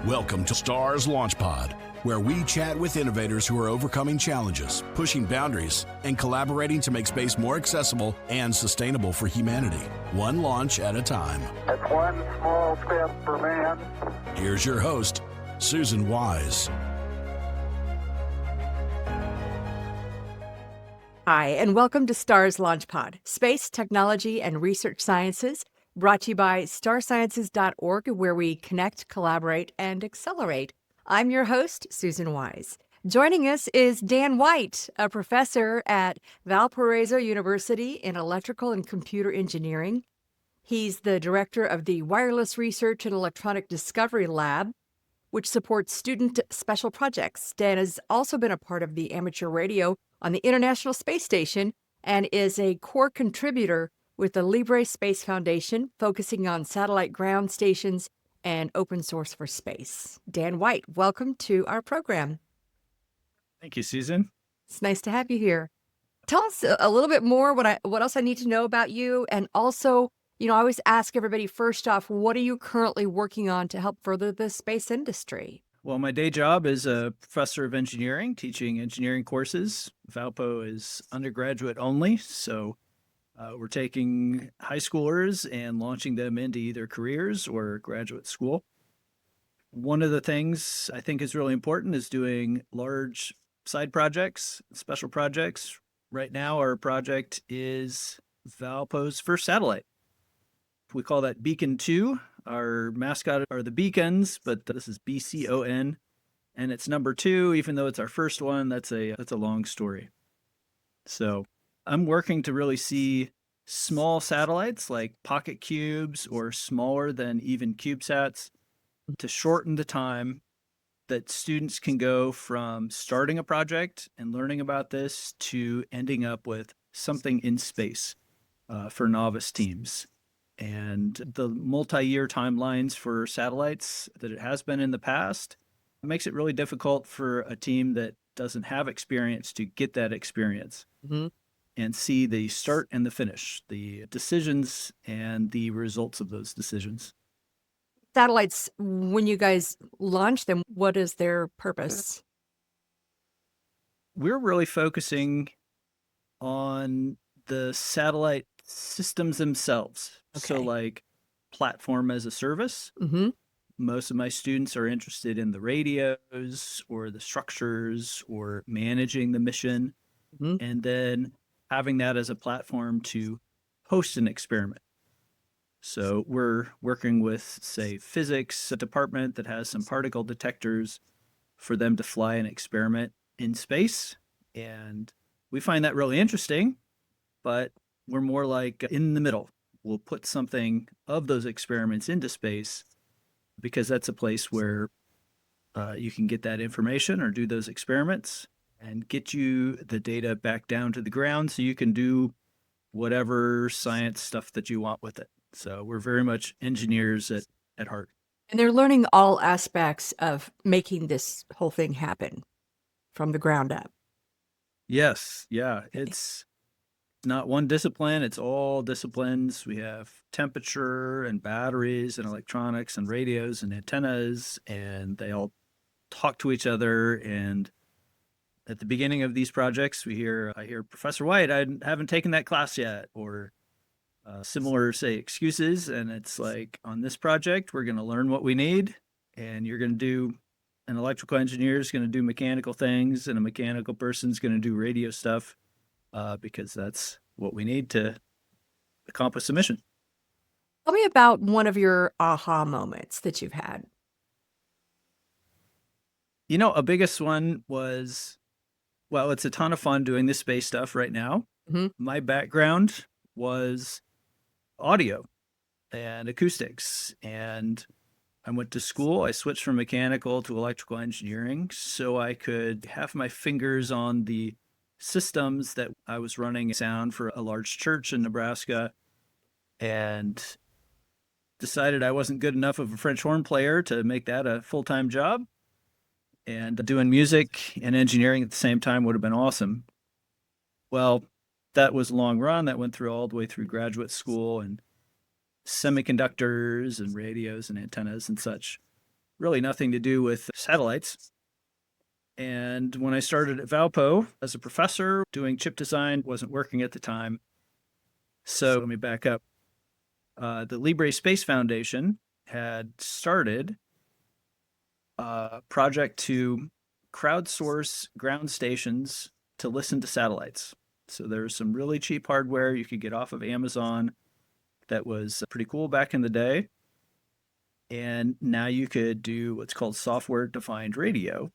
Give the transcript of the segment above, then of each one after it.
Welcome to STARS Launch Pod, where we chat with innovators who are overcoming challenges, pushing boundaries, and collaborating to make space more accessible and sustainable for humanity, one launch at a time. It's one small step for man. Here's your host, Susan Wise. Hi, and welcome to STARS Launch Pod, Space, Technology, and Research Sciences, brought to you by starsciences.org, where we connect, collaborate, and accelerate. I'm your host, Susan Wise. Joining us is Dan White, a professor at Valparaiso University in Electrical and Computer Engineering. He's the director of the Wireless Research and Electronic Discovery Lab, which supports student special projects. Dan has also been a part of the amateur radio on the International Space Station and is a core contributor with the Libre Space Foundation, focusing on satellite ground stations and open source for space. Dan White, welcome to our program. Thank you, Susan. It's nice to have you here. Tell us a little bit more what else I need to know about you, and also, I always ask everybody first off, what are you currently working on to help further the space industry? Well, my day job is a professor of engineering, teaching engineering courses. Valpo is undergraduate only, so we're taking high schoolers and launching them into either careers or graduate school. One of the things I think is really important is doing large side projects, special projects. Right now, our project is Valpo's first satellite. We call that Beacon 2. Our mascot are the beacons, but this is BCON, and it's number 2. Even though it's our first one, that's a long story. So I'm working to really see small satellites like pocket cubes or smaller than even CubeSats to shorten the time that students can go from starting a project and learning about this to ending up with something in space for novice teams. And the multi-year timelines for satellites that it has been in the past makes it really difficult for a team that doesn't have experience to get that experience and see the start and the finish, the decisions and the results of those decisions. Satellites, when you guys launch them, what is their purpose? We're really focusing on the satellite systems themselves. Okay. So like platform as a service. Most of my students are interested in the radios or the structures or managing the mission, and then having that as a platform to host an experiment. So we're working with, say, physics department that has some particle detectors for them to fly an experiment in space. And we find that really interesting, but we're more like in the middle. We'll put something of those experiments into space because that's a place where you can get that information or do those experiments and get you the data back down to the ground so you can do whatever science stuff that you want with it. So we're very much engineers at heart. And they're learning all aspects of making this whole thing happen from the ground up. Yes. Yeah. It's not one discipline. It's all disciplines. We have temperature and batteries and electronics and radios and antennas, and they all talk to each other. And at the beginning of these projects, I hear, Professor White, I haven't taken that class yet, or similar, say, excuses. And it's like, on this project, we're going to learn what we need, and you're going to do, an electrical engineer is going to do mechanical things, and a mechanical person's going to do radio stuff, because that's what we need to accomplish the mission. Tell me about one of your aha moments that you've had. A biggest one was, well, it's a ton of fun doing this space stuff right now. My background was audio and acoustics, and I went to school. I switched from mechanical to electrical engineering so I could have my fingers on the systems that I was running sound for a large church in Nebraska, and decided I wasn't good enough of a French horn player to make that a full-time job. And doing music and engineering at the same time would have been awesome. Well, that was a long run. That went through all the way through graduate school and semiconductors and radios and antennas and such. really nothing to do with satellites. And when I started at Valpo as a professor, doing chip design wasn't working at the time. So let me back up. The Libre Space Foundation had started a project to crowdsource ground stations to listen to satellites. So there's some really cheap hardware you could get off of Amazon that was pretty cool back in the day. And now you could do what's called software defined radio.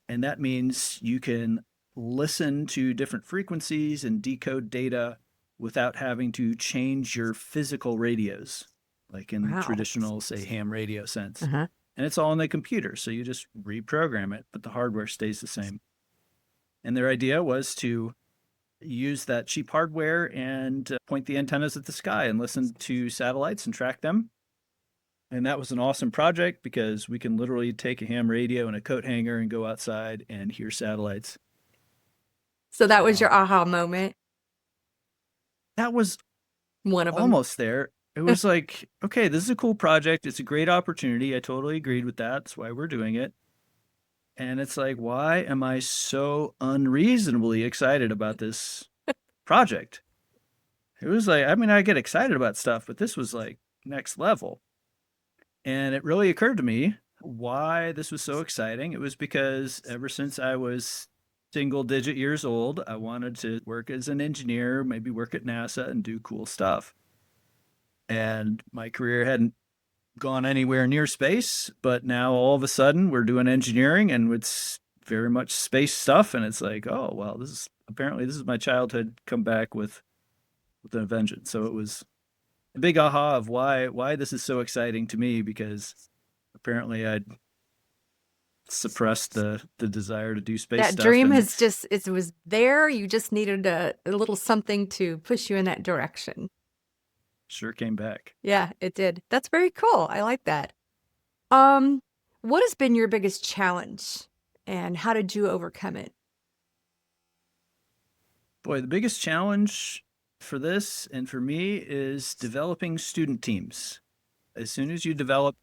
And that means you can listen to different frequencies and decode data without having to change your physical radios, like in Wow. traditional, say, ham radio sense. Uh-huh. And it's all on the computer. So you just reprogram it, but the hardware stays the same. And their idea was to use that cheap hardware and point the antennas at the sky and listen to satellites and track them. And that was an awesome project because we can literally take a ham radio and a coat hanger and go outside and hear satellites. So that was your aha moment. That was One of them. almost there. It was like, okay, this is a cool project. It's a great opportunity. I totally agreed with that. That's why we're doing it. And it's like, why am I so unreasonably excited about this project? It was like, I mean, I get excited about stuff, but this was like next level. And it really occurred to me why this was so exciting. It was because ever since I was single digit years old, I wanted to work as an engineer, maybe work at NASA and do cool stuff. And my career hadn't gone anywhere near space, but now all of a sudden we're doing engineering and it's very much space stuff. And it's like, oh, well, this is my childhood come back with a vengeance. So it was a big aha of why this is so exciting to me, because apparently I'd suppressed the desire to do space That stuff. dream and has just, it was there. You just needed a little something to push you in that direction. sure came back. Yeah, it did. That's very cool. I like that. What has been your biggest challenge and how did you overcome it? Boy, the biggest challenge for this and for me is developing student teams. As soon as you develop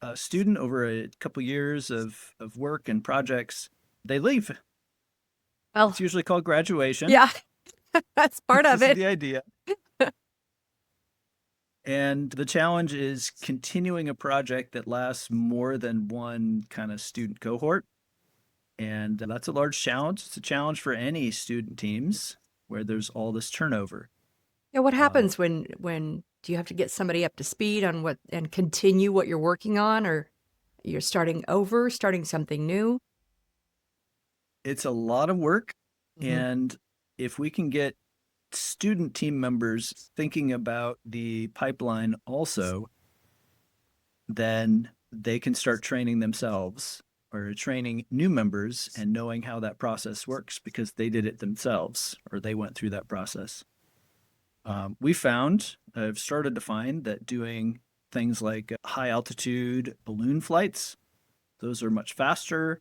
a student over a couple years of work and projects, they leave. Well, It's usually called graduation. yeah, that's part of This is it. the idea. And the challenge is continuing a project that lasts more than one kind of student cohort. And that's a large challenge. It's a challenge for any student teams where there's all this turnover. Yeah, what happens when do you have to get somebody up to speed on what and continue what you're working on, or you're starting over, starting something new? It's a lot of work. Mhm. And if we can get student team members thinking about the pipeline also, then they can start training themselves or training new members and knowing how that process works because they did it themselves or they went through that process. I've started to find that doing things like high altitude balloon flights, those are much faster.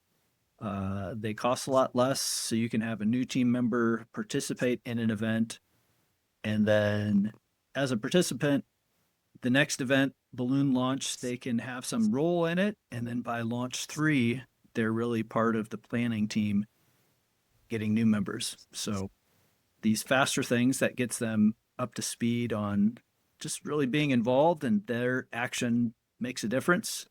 They cost a lot less, so you can have a new team member participate in an event. And then as a participant, the next event, balloon launch, they can have some role in it. And then by launch 3, they're really part of the planning team getting new members. So these faster things that gets them up to speed on just really being involved and their action makes a difference.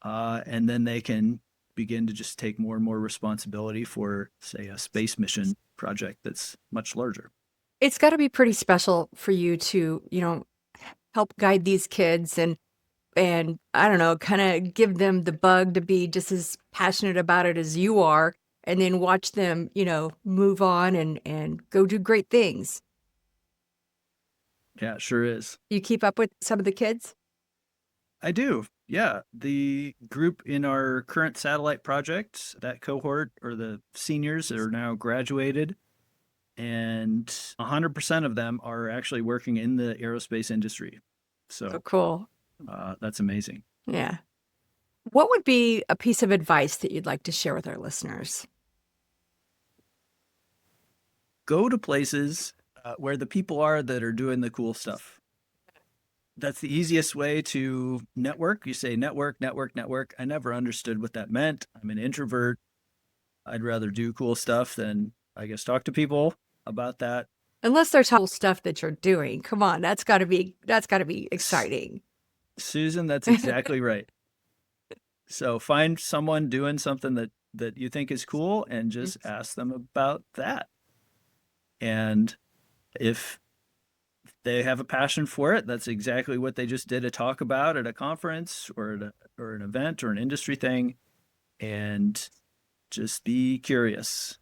And then they can begin to just take more and more responsibility for, say, a space mission project that's much larger. It's got to be pretty special for you to, help guide these kids and I don't know, kind of give them the bug to be just as passionate about it as you are, and then watch them, move on and go do great things. Yeah, it sure is. You keep up with some of the kids? I do. Yeah. The group in our current satellite project, that cohort or the seniors are now graduated, and 100% of them are actually working in the aerospace industry. So So cool. that's amazing. Yeah. What would be a piece of advice that you'd like to share with our listeners? Go to places where the people are that are doing the cool stuff. that's the easiest way to network. You say network, network, network. I never understood what that meant. I'm an introvert. I'd rather do cool stuff than, I guess, talk to people about that. Unless there's cool stuff that you're doing. Come on, that's got to be exciting. Susan, that's exactly right. So find someone doing something that you think is cool and just ask them about that. And if they have a passion for it, that's exactly what they just did a talk about at a conference or an event or an industry thing. And just be curious.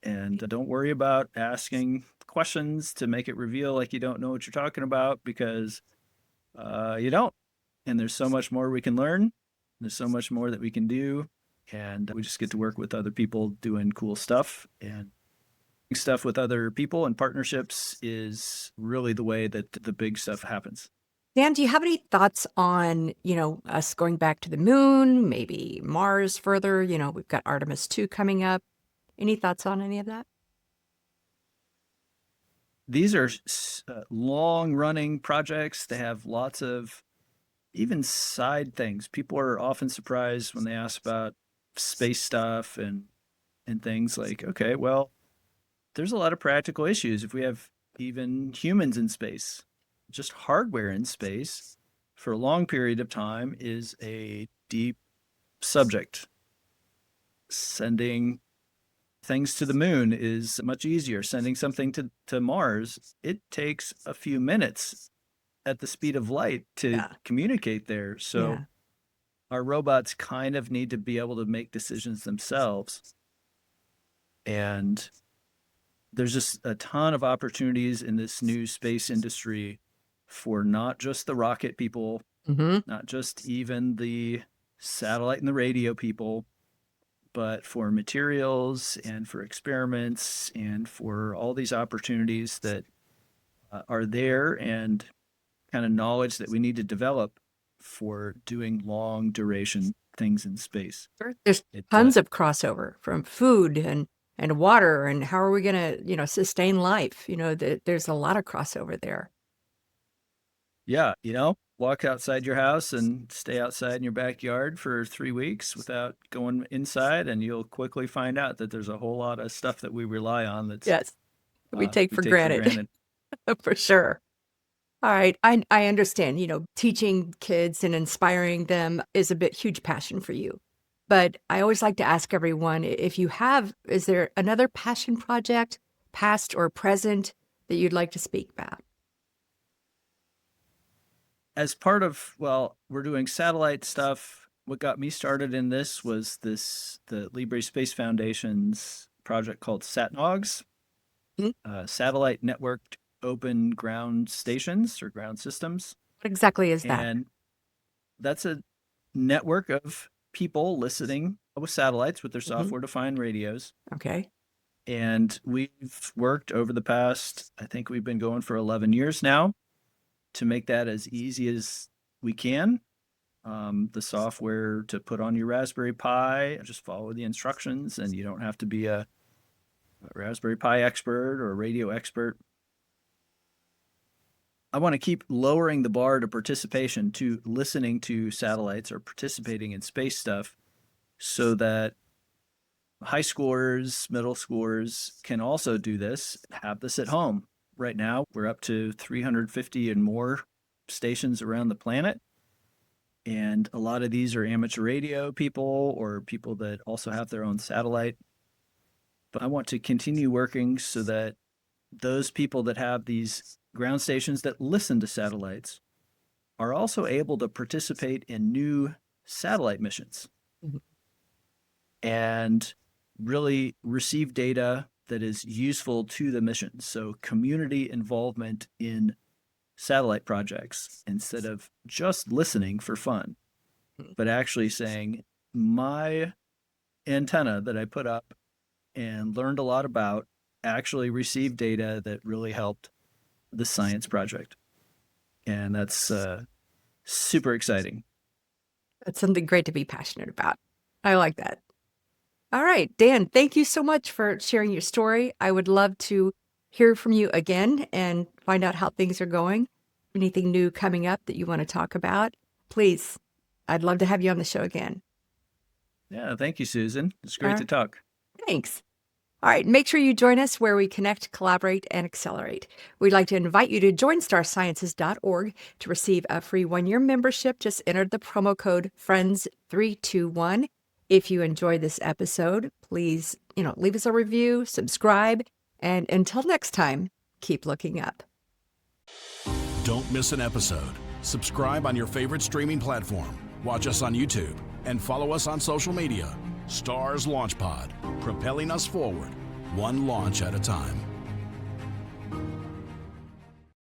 And don't worry about asking questions to make it reveal like you don't know what you're talking about, because you don't. And there's so much more we can learn. There's so much more that we can do. And we just get to work with other people doing cool stuff. And stuff with other people and partnerships is really the way that the big stuff happens. Dan, do you have any thoughts on, us going back to the moon, maybe Mars further? We've got Artemis 2 coming up. Any thoughts on any of that? These are long running projects. They have lots of even side things. People are often surprised when they ask about space stuff and things like, okay, well, there's a lot of practical issues if we have even humans in space. Just hardware in space for a long period of time is a deep subject. Sending things to the moon is much easier. Sending something to Mars, it takes a few minutes at the speed of light to communicate there. So our robots kind of need to be able to make decisions themselves. And there's just a ton of opportunities in this new space industry for not just the rocket people, not just even the satellite and the radio people, but for materials and for experiments and for all these opportunities that are there, and kind of knowledge that we need to develop for doing long duration things in space. Sure. There's tons of crossover from food and water, and how are we going to, sustain life? There's a lot of crossover there. Yeah, walk outside your house and stay outside in your backyard for 3 weeks without going inside, and you'll quickly find out that there's a whole lot of stuff that we rely on that's we take for granted. For sure. All right. I understand, teaching kids and inspiring them is a huge passion for you. But I always like to ask everyone, is there another passion project, past or present, that you'd like to speak about? As part of, we're doing satellite stuff. What got me started in this was the Libre Space Foundation's project called SatNogs, Satellite Networked Open Ground Stations or ground systems. What exactly is that? And that's a network of people listening with satellites with their software-defined radios. Okay. And we've worked over the past, I think we've been going for 11 years now, to make that as easy as we can. The software to put on your Raspberry Pi, just follow the instructions, and you don't have to be a Raspberry Pi expert or a radio expert. I want to keep lowering the bar to participation, to listening to satellites or participating in space stuff, so that high schoolers, middle schoolers can also do this, have this at home. Right now, we're up to 350 and more stations around the planet. And a lot of these are amateur radio people or people that also have their own satellite. But I want to continue working so that those people that have these ground stations that listen to satellites are also able to participate in new satellite missions and really receive data that is useful to the mission. So community involvement in satellite projects, instead of just listening for fun, but actually saying, my antenna that I put up and learned a lot about actually received data that really helped the science project. And that's super exciting. That's something great to be passionate about. I like that. All right, Dan, thank you so much for sharing your story. I would love to hear from you again and find out how things are going. anything new coming up that you want to talk about, please, I'd love to have you on the show again. Yeah, thank you, Susan. It's great to talk. Thanks. All right, make sure you join us where we connect, collaborate, and accelerate. We'd like to invite you to join starsciences.org to receive a free 1-year membership. Just enter the promo code FRIENDS321. If you enjoyed this episode, please, leave us a review, subscribe, and until next time, keep looking up. Don't miss an episode. Subscribe on your favorite streaming platform. Watch us on YouTube and follow us on social media. Stars Launch Pod, propelling us forward, one launch at a time.